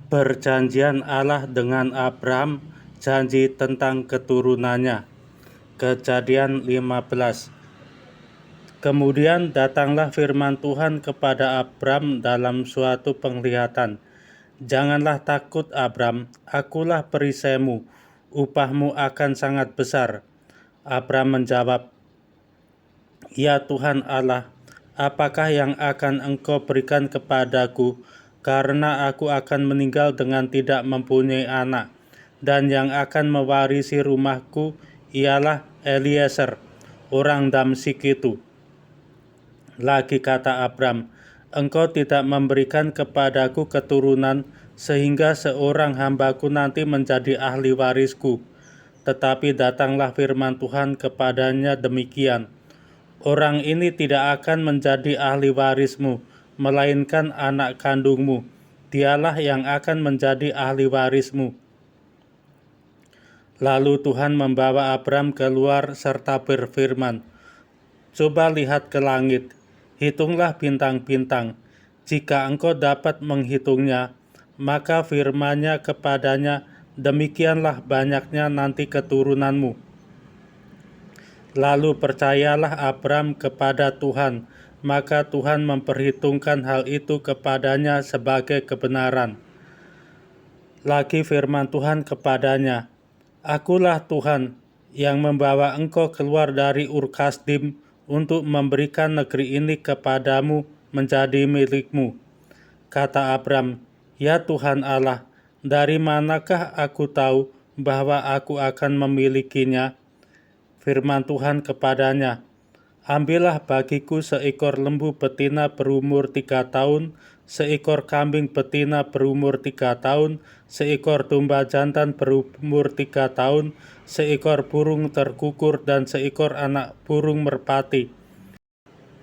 Perjanjian Allah dengan Abraham, janji tentang keturunannya. Kejadian 15. Kemudian datanglah firman Tuhan kepada Abram dalam suatu penglihatan. Janganlah takut Abram, akulah perisaimu, upahmu akan sangat besar. Abram menjawab, Ya Tuhan Allah, apakah yang akan Engkau berikan kepadaku, karena aku akan meninggal dengan tidak mempunyai anak, dan yang akan mewarisi rumahku ialah Eliezer, orang Damsyik itu. Lagi kata Abram, Engkau tidak memberikan kepadaku keturunan, sehingga seorang hambaku nanti menjadi ahli warisku. Tetapi datanglah firman Tuhan kepadanya demikian, Orang ini tidak akan menjadi ahli warismu, melainkan anak kandungmu. Dialah yang akan menjadi ahli warismu. Lalu Tuhan membawa Abram keluar serta berfirman, Coba lihat ke langit, hitunglah bintang-bintang. Jika engkau dapat menghitungnya, maka firman-Nya kepadanya, Demikianlah banyaknya nanti keturunanmu. Lalu percayalah Abram kepada Tuhan, maka Tuhan memperhitungkan hal itu kepadanya sebagai kebenaran. Lagi firman Tuhan kepadanya, Akulah Tuhan yang membawa engkau keluar dari Ur Kasdim untuk memberikan negeri ini kepadamu menjadi milikmu. Kata Abram, Ya Tuhan Allah, dari manakah aku tahu bahwa aku akan memilikinya? Firman Tuhan kepadanya, Ambillah bagiku seekor lembu betina berumur 3 tahun, seekor kambing betina berumur 3 tahun, seekor domba jantan berumur 3 tahun, seekor burung terkukur, dan seekor anak burung merpati.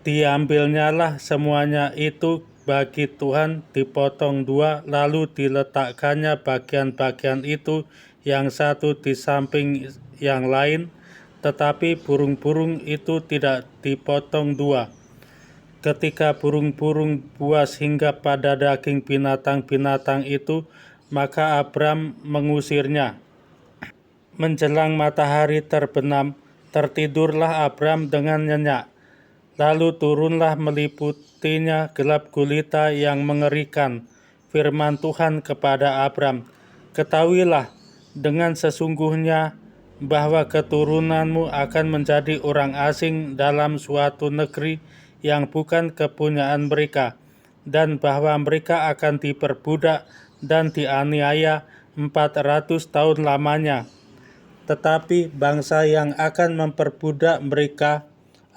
Diambilnyalah semuanya itu bagi Tuhan, dipotong 2, lalu diletakkannya bagian-bagian itu yang satu di samping yang lain, tetapi burung-burung itu tidak dipotong 2. Ketika burung-burung buas hingga pada daging binatang-binatang itu, maka Abram mengusirnya. Menjelang matahari terbenam, tertidurlah Abram dengan nyenyak. Lalu turunlah meliputinya gelap gulita yang mengerikan. Firman Tuhan kepada Abram, Ketahuilah dengan sesungguhnya bahwa keturunanmu akan menjadi orang asing dalam suatu negeri yang bukan kepunyaan mereka, dan bahwa mereka akan diperbudak dan dianiaya 400 tahun lamanya. Tetapi bangsa yang akan memperbudak mereka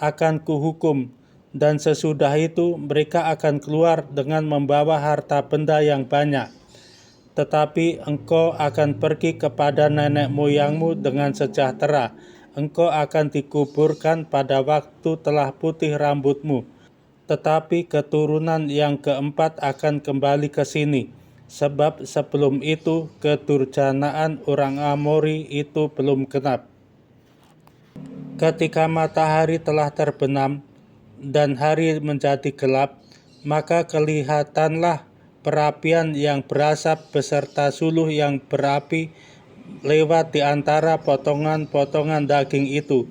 akan kuhukum, dan sesudah itu mereka akan keluar dengan membawa harta benda yang banyak. Tetapi engkau akan pergi kepada nenek moyangmu dengan sejahtera. Engkau akan dikuburkan pada waktu telah putih rambutmu. Tetapi keturunan yang keempat akan kembali ke sini, sebab sebelum itu kedurjanaan orang Amori itu belum genap. Ketika matahari telah terbenam dan hari menjadi gelap, maka kelihatanlah perapian yang berasap beserta suluh yang berapi lewat di antara potongan-potongan daging itu.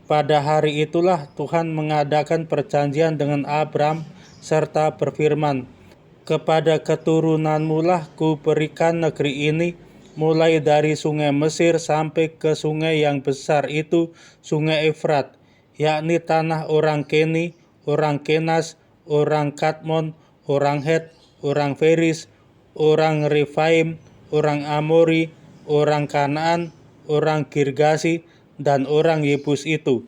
Pada hari itulah Tuhan mengadakan perjanjian dengan Abram serta berfirman, Kepada keturunanmu lah ku berikan negeri ini, mulai dari sungai Mesir sampai ke sungai yang besar itu, sungai Efrat, yakni tanah orang Keni, orang Kenas, orang Kadmon, orang Het, orang Feris, orang Refaim, orang Amori, orang Kanaan, orang Girgasi, dan orang Yebus itu.